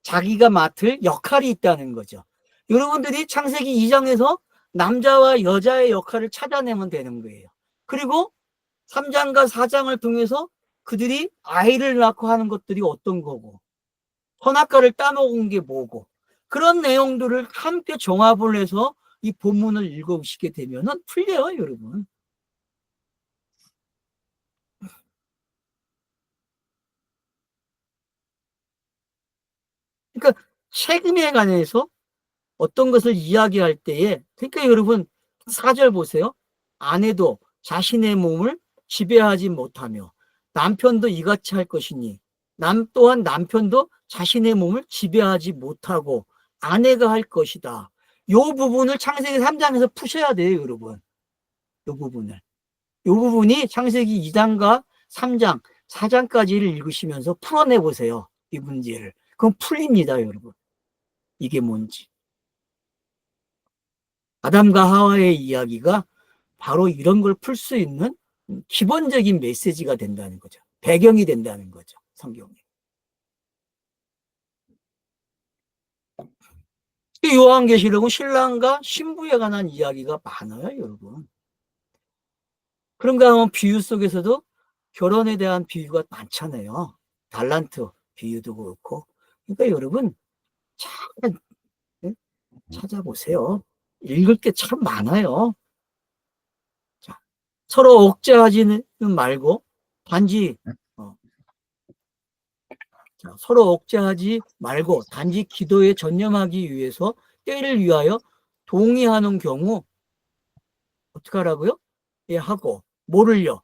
자기가 맡을 역할이 있다는 거죠. 여러분들이 창세기 2장에서 남자와 여자의 역할을 찾아내면 되는 거예요. 그리고 3장과 4장을 통해서 그들이 아이를 낳고 하는 것들이 어떤 거고, 선악과를 따먹은 게 뭐고, 그런 내용들을 함께 종합을 해서 이 본문을 읽어보시게 되면 풀려요, 여러분. 그러니까 책임에 관해서 어떤 것을 이야기할 때에, 그러니까 여러분 4절 보세요. 아내도 자신의 몸을 지배하지 못하며 남편도 이같이 할 것이니 또한 남편도 자신의 몸을 지배하지 못하고 아내가 할 것이다. 이 부분을 창세기 3장에서 푸셔야 돼요, 여러분. 이 부분을. 이 부분이 창세기 2장과 3장, 4장까지를 읽으시면서 풀어내 보세요. 이 문제를. 그럼 풀립니다, 여러분. 이게 뭔지. 아담과 하와의 이야기가 바로 이런 걸 풀 수 있는 기본적인 메시지가 된다는 거죠. 배경이 된다는 거죠, 성경에. 요한계시록은 신랑과 신부에 관한 이야기가 많아요, 여러분. 그런가 하면 비유 속에서도 결혼에 대한 비유가 많잖아요. 달란트 비유도 그렇고. 그러니까 여러분 잘 찾아보세요. 읽을 게 참 많아요. 자, 서로 억제하지는 말고 단지 서로 억제하지 말고 단지 기도에 전념하기 위해서 때를 위하여 동의하는 경우 어떻게 하라고요? 예, 하고 뭐를요?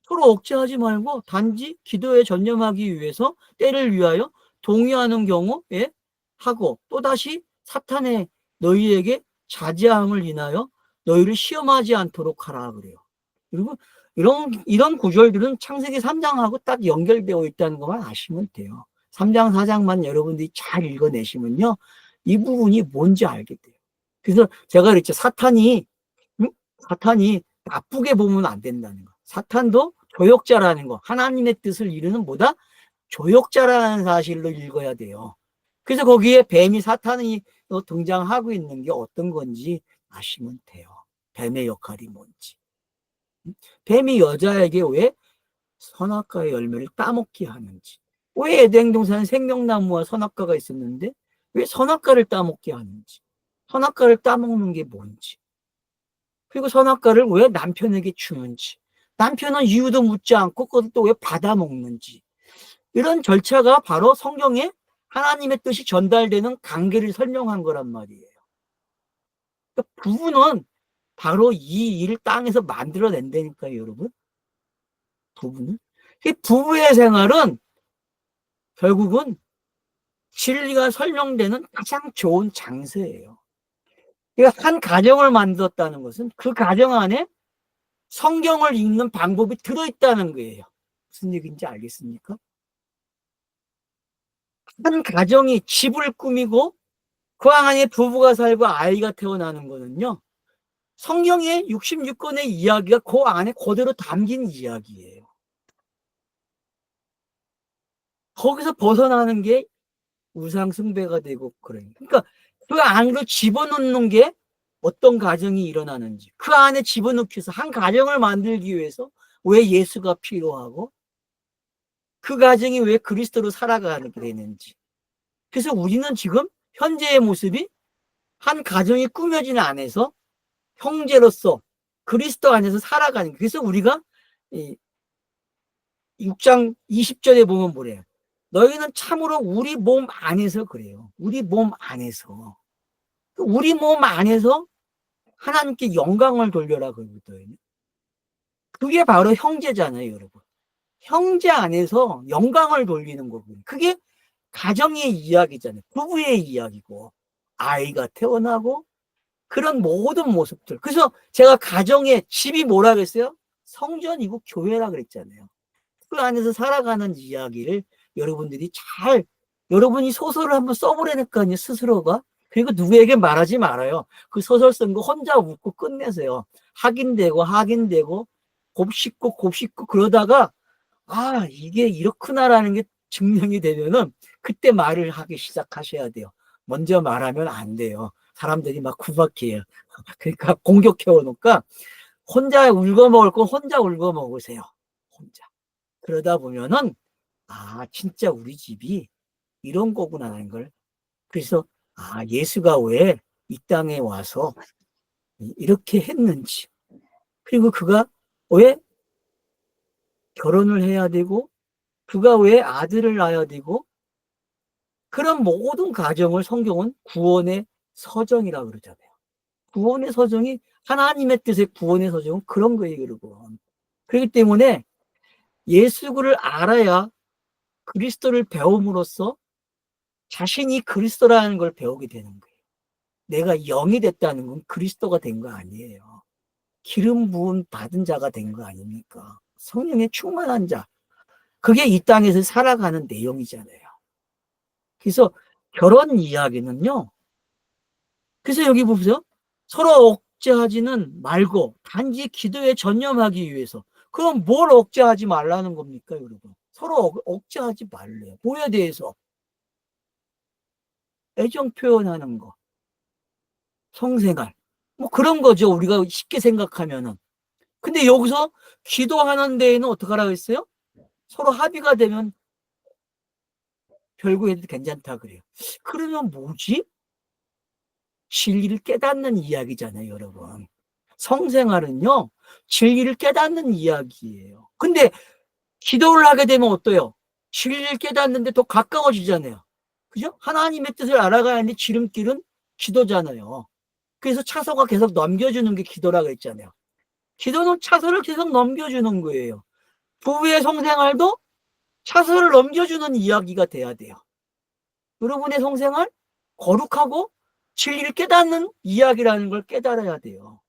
서로 억제하지 말고 단지 기도에 전념하기 위해서 때를 위하여 동의하는 경우에 하고 또다시 사탄의 너희에게 자제함을 인하여 너희를 시험하지 않도록 하라 그래요. 그리고 이런 구절들은 창세기 3장하고 딱 연결되어 있다는 것만 아시면 돼요. 3장, 4장만 여러분들이 잘 읽어내시면요. 이 부분이 뭔지 알게 돼요. 그래서 제가 그랬죠. 사탄이 나쁘게 보면 안 된다는 거. 사탄도 조역자라는 거. 하나님의 뜻을 이루는 뭐다? 조역자라는 사실로 읽어야 돼요. 그래서 거기에 뱀이 사탄이 등장하고 있는 게 어떤 건지 아시면 돼요. 뱀의 역할이 뭔지. 뱀이 여자에게 왜 선악과의 열매를 따먹게 하는지. 왜 에덴 동산에 생명나무와 선악과가 있었는데 왜 선악과를 따먹게 하는지. 선악과를 따먹는 게 뭔지. 그리고 선악과를 왜 남편에게 주는지. 남편은 이유도 묻지 않고 그것을 또 왜 받아먹는지. 이런 절차가 바로 성경에 하나님의 뜻이 전달되는 관계를 설명한 거란 말이에요. 그러니까 부부는 바로 이 일을 땅에서 만들어낸다니까요, 여러분. 부부는. 이 부부의 생활은 결국은 진리가 설명되는 가장 좋은 장소예요. 그러니까 한 가정을 만들었다는 것은 그 가정 안에 성경을 읽는 방법이 들어있다는 거예요. 무슨 얘기인지 알겠습니까? 한 가정이 집을 꾸미고 그 안에 부부가 살고 아이가 태어나는 거는요. 성경의 66권의 이야기가 그 안에 그대로 담긴 이야기예요. 거기서 벗어나는 게 우상 숭배가 되고 그래요. 그러니까 그 안으로 집어넣는 게 어떤 가정이 일어나는지 그 안에 집어넣기 위해서 한 가정을 만들기 위해서 왜 예수가 필요하고 그 가정이 왜 그리스도로 살아가게 되는지. 그래서 우리는 지금 현재의 모습이 한 가정이 꾸며진 안에서 형제로서 그리스도 안에서 살아가는. 그래서 우리가 6장 20절에 보면 뭐래요? 너희는 참으로 우리 몸 안에서 그래요. 우리 몸 안에서. 우리 몸 안에서 하나님께 영광을 돌려라 그러거든요. 그게 바로 형제잖아요, 여러분. 형제 안에서 영광을 돌리는 거고요. 그게 가정의 이야기잖아요. 부부의 이야기고 아이가 태어나고 그런 모든 모습들. 그래서 제가 가정의 집이 뭐라 그랬어요? 성전이고 교회라 그랬잖아요. 그 안에서 살아가는 이야기를 여러분들이 여러분이 소설을 한번 써보라니까요, 스스로가. 그리고 누구에게 말하지 말아요. 그 소설 쓴 거 혼자 웃고 끝내세요. 확인되고 곱씹고 그러다가 이게 이렇구나라는 게 증명이 되면은 그때 말을 하기 시작하셔야 돼요. 먼저 말하면 안 돼요. 사람들이 막 구박해요. 그러니까 공격해 오니까 혼자 울거먹을 건 혼자 울거먹으세요. 혼자. 그러다 보면은 진짜 우리 집이 이런 거구나 하는 걸. 그래서 예수가 왜 이 땅에 와서 이렇게 했는지, 그리고 그가 왜 결혼을 해야 되고 그가 왜 아들을 낳아야 되고, 그런 모든 과정을 성경은 구원의 서정이라고 그러잖아요. 구원의 서정이 하나님의 뜻의 구원의 서정은 그런 거예요, 여러분. 그렇기 때문에 예수를 알아야 그리스도를 배움으로써 자신이 그리스도라는 걸 배우게 되는 거예요. 내가 영이 됐다는 건 그리스도가 된 거 아니에요. 기름 부음 받은 자가 된 거 아닙니까? 성령에 충만한 자. 그게 이 땅에서 살아가는 내용이잖아요. 그래서 결혼 이야기는요. 그래서 여기 보세요. 서로 억제하지는 말고 단지 기도에 전념하기 위해서. 그럼 뭘 억제하지 말라는 겁니까, 여러분? 서로 억제하지 말래요. 뭐에 대해서? 애정 표현하는 거, 성생활. 뭐 그런 거죠. 우리가 쉽게 생각하면은. 근데 여기서 기도하는 데에는 어떻게 하라고 했어요? 서로 합의가 되면 별거해도 괜찮다 그래요. 그러면 뭐지? 진리를 깨닫는 이야기잖아요, 여러분. 성생활은요, 진리를 깨닫는 이야기예요. 근데 기도를 하게 되면 어때요? 진리를 깨닫는데 더 가까워지잖아요. 그죠? 하나님의 뜻을 알아가야 하는데 지름길은 기도잖아요. 그래서 차소가 계속 넘겨주는 게 기도라고 했잖아요. 기도는 차소를 계속 넘겨주는 거예요. 부부의 성생활도 차소를 넘겨주는 이야기가 돼야 돼요. 여러분의 성생활, 거룩하고 진리를 깨닫는 이야기라는 걸 깨달아야 돼요.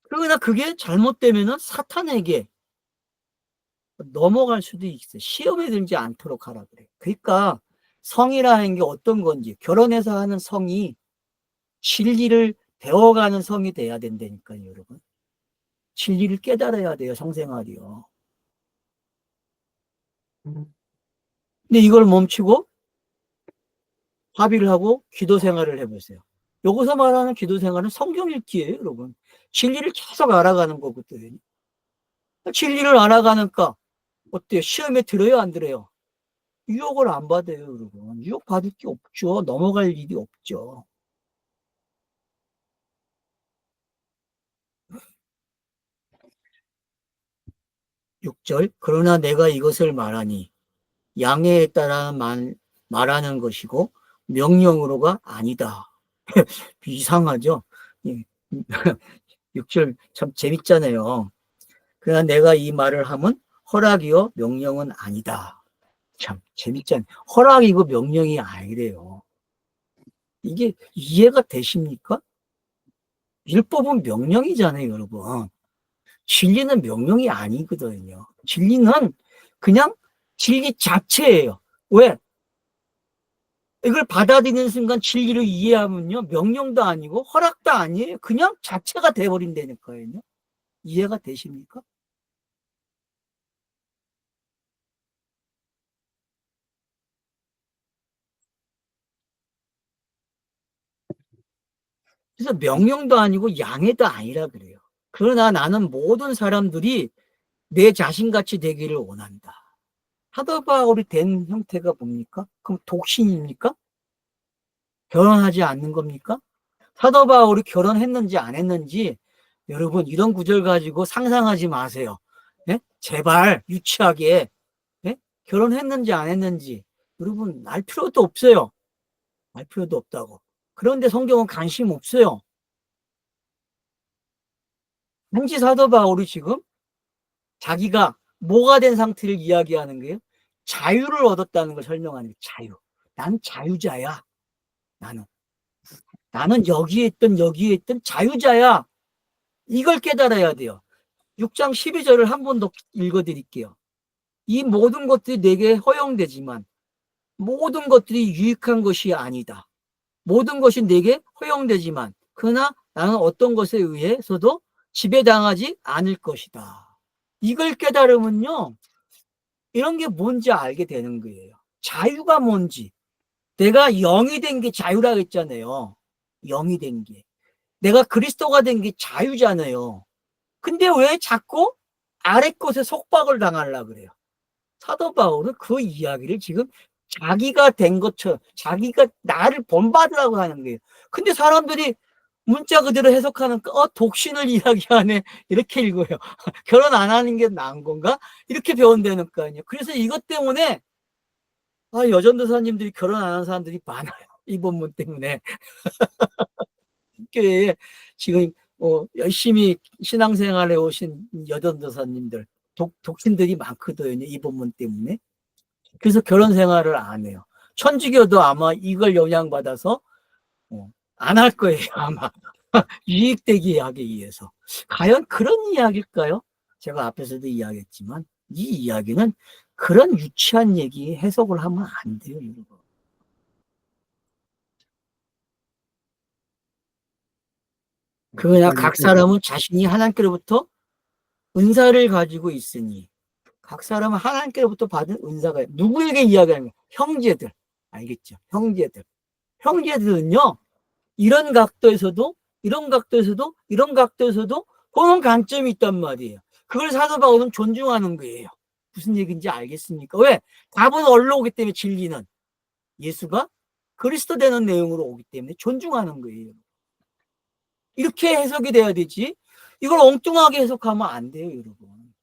그러나 그게 잘못되면은 사탄에게 넘어갈 수도 있어요. 시험에 들지 않도록 하라 그래요. 그러니까 성이라는 게 어떤 건지, 결혼해서 하는 성이 진리를 배워가는 성이 돼야 된다니까요, 여러분. 진리를 깨달아야 돼요, 성생활이요. 근데 이걸 멈추고 합의를 하고 기도 생활을 해보세요. 여기서 말하는 기도 생활은 성경 읽기예요, 여러분. 진리를 계속 알아가는 거거든요. 진리를 알아가니까 어때요? 시험에 들어요, 안 들어요? 유혹을 안 받아요, 여러분. 유혹 받을 게 없죠. 넘어갈 일이 없죠. 6절. 그러나 내가 이것을 말하니 양해에 따라 말하는 것이고 명령으로가 아니다. 이상하죠? 6절 참 재밌잖아요. 그러나 내가 이 말을 하면 허락이요 명령은 아니다. 참 재밌잖아요. 허락이고 명령이 아니래요. 이게 이해가 되십니까? 율법은 명령이잖아요, 여러분. 진리는 명령이 아니거든요. 진리는 그냥 진리 자체예요. 왜? 이걸 받아들이는 순간 진리를 이해하면요. 명령도 아니고 허락도 아니에요. 그냥 자체가 돼버린다니까요. 이해가 되십니까? 그래서 명령도 아니고 양해도 아니라 그래요. 그러나 나는 모든 사람들이 내 자신같이 되기를 원한다. 사도 바울이 된 형태가 뭡니까? 그럼 독신입니까? 결혼하지 않는 겁니까? 사도 바울이 결혼했는지 안 했는지 여러분 이런 구절 가지고 상상하지 마세요. 예? 제발 유치하게 예? 결혼했는지 안 했는지 여러분 알 필요도 없어요. 알 필요도 없다고. 그런데 성경은 관심 없어요. 한지 사도 바울이 지금 자기가 뭐가 된 상태를 이야기하는 거예요. 자유를 얻었다는 걸 설명하는 거예요. 자유. 난 자유자야. 나는. 나는 여기에 있던 자유자야. 이걸 깨달아야 돼요. 6장 12절을 한 번 더 읽어드릴게요. 이 모든 것들이 내게 허용되지만 모든 것들이 유익한 것이 아니다. 모든 것이 내게 허용되지만 그러나 나는 어떤 것에 의해서도 지배당하지 않을 것이다. 이걸 깨달으면요. 이런 게 뭔지 알게 되는 거예요. 자유가 뭔지. 내가 영이 된 게 자유라고 했잖아요. 영이 된 게. 내가 그리스도가 된 게 자유잖아요. 근데 왜 자꾸 아래 것에 속박을 당하려고 그래요? 사도 바울은 그 이야기를 지금 자기가 된 것처럼 자기가 나를 본받으라고 하는 거예요. 근데 사람들이 문자 그대로 해석하는 독신을 이야기하네 이렇게 읽어요. 결혼 안 하는 게 나은 건가? 이렇게 배운다는 거 아니에요. 그래서 이것 때문에 여전도사님들이 결혼 안 하는 사람들이 많아요. 이 본문 때문에. 교회에 지금 열심히 신앙생활에 오신 여전도사님들 독신들이 많거든요. 이 본문 때문에. 그래서 결혼 생활을 안 해요. 천주교도 아마 이걸 영향받아서 안 할 거예요, 아마. 유익되게 하기 위해서. 과연 그런 이야기일까요? 제가 앞에서도 이야기했지만 이 이야기는 그런 유치한 얘기 해석을 하면 안 돼요, 여러분. 그냥 각 사람은 자신이 하나님께로부터 은사를 가지고 있으니 각 사람은 하나님께로부터 받은 은사가 누구에게 이야기하는 거예요? 형제들. 알겠죠? 형제들. 형제들은요. 이런 각도에서도 이런 각도에서도 이런 각도에서도 보는 관점이 있단 말이에요. 그걸 사도 바울은 존중하는 거예요. 무슨 얘기인지 알겠습니까? 왜? 답은 얼로 오기 때문에 진리는 예수가 그리스도 되는 내용으로 오기 때문에 존중하는 거예요. 이렇게 해석이 돼야 되지. 이걸 엉뚱하게 해석하면 안 돼요, 여러분.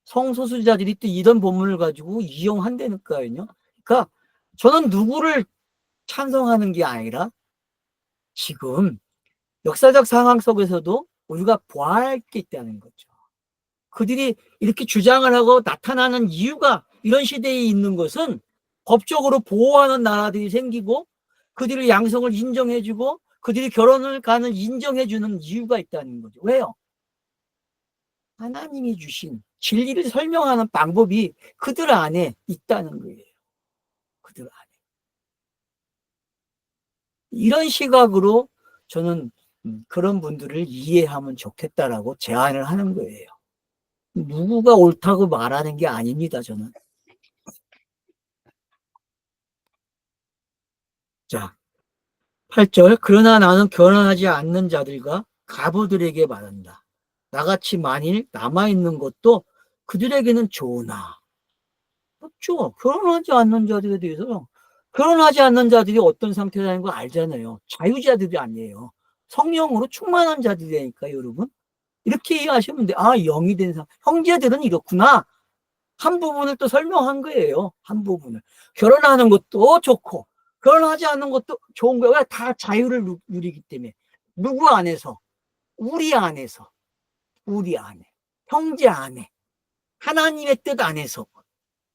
성소수자들이 또 이런 본문을 가지고 이용한다니까요. 그러니까 저는 누구를 찬성하는 게 아니라 지금 역사적 상황 속에서도 우리가 보아야 할 게 있다는 거죠. 그들이 이렇게 주장을 하고 나타나는 이유가 이런 시대에 있는 것은 법적으로 보호하는 나라들이 생기고 그들의 양성을 인정해주고 그들이 결혼을 가는 인정해주는 이유가 있다는 거죠. 왜요? 하나님이 주신 진리를 설명하는 방법이 그들 안에 있다는 거예요. 그들 안에. 이런 시각으로 저는 그런 분들을 이해하면 좋겠다라고 제안을 하는 거예요. 누구가 옳다고 말하는 게 아닙니다, 저는. 자, 8절. 그러나 나는 결혼하지 않는 자들과 가부들에게 말한다. 나같이 만일 남아있는 것도 그들에게는 좋으나. 그렇죠. 결혼하지 않는 자들에 대해서 결혼하지 않는 자들이 어떤 상태라는 걸 알잖아요. 자유자들이 아니에요. 성령으로 충만한 자들이니까 여러분. 이렇게 이해하시면 돼. 아, 영이 된 사람. 형제들은 이렇구나. 한 부분을 또 설명한 거예요. 한 부분을. 결혼하는 것도 좋고, 결혼하지 않는 것도 좋은 거예요. 다 자유를 누리기 때문에. 누구 안에서? 우리 안에서. 우리 안에. 형제 안에. 하나님의 뜻 안에서.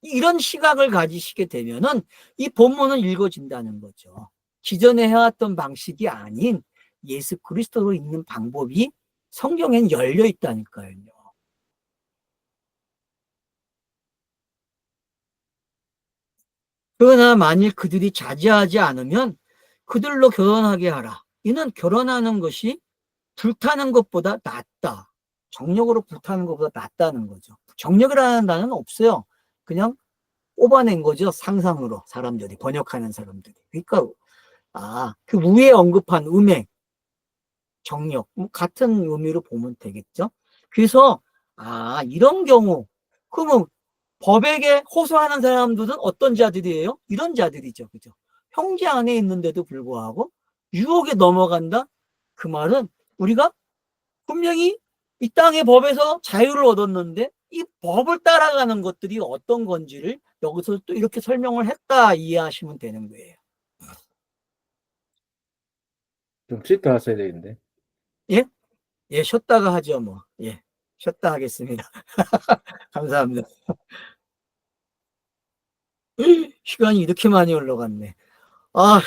이런 시각을 가지시게 되면은 이 본문은 읽어진다는 거죠. 기존에 해왔던 방식이 아닌 예수 그리스도로 읽는 방법이 성경엔 열려 있다니까요. 그러나 만일 그들이 자제하지 않으면 그들로 결혼하게 하라. 이는 결혼하는 것이 불타는 것보다 낫다. 정력으로 불타는 것보다 낫다는 거죠. 정력이라는 단어는 없어요. 그냥 뽑아낸 거죠. 상상으로 사람들이 번역하는 사람들이. 그러니까 그 위에 언급한 음행, 정력 뭐 같은 의미로 보면 되겠죠. 그래서 이런 경우 그러면 법에게 호소하는 사람들은 어떤 자들이에요? 이런 자들이죠. 그죠? 형제 안에 있는데도 불구하고 유혹에 넘어간다? 그 말은 우리가 분명히 이 땅의 법에서 자유를 얻었는데 이 법을 따라가는 것들이 어떤 건지를 여기서 또 이렇게 설명을 했다 이해하시면 되는 거예요. 좀 쉬다 하셔야 되겠는데. 예? 예, 쉬었다가 하죠, 뭐. 예, 쉬었다 하겠습니다. 감사합니다. 시간이 이렇게 많이 올라갔네. 아휴.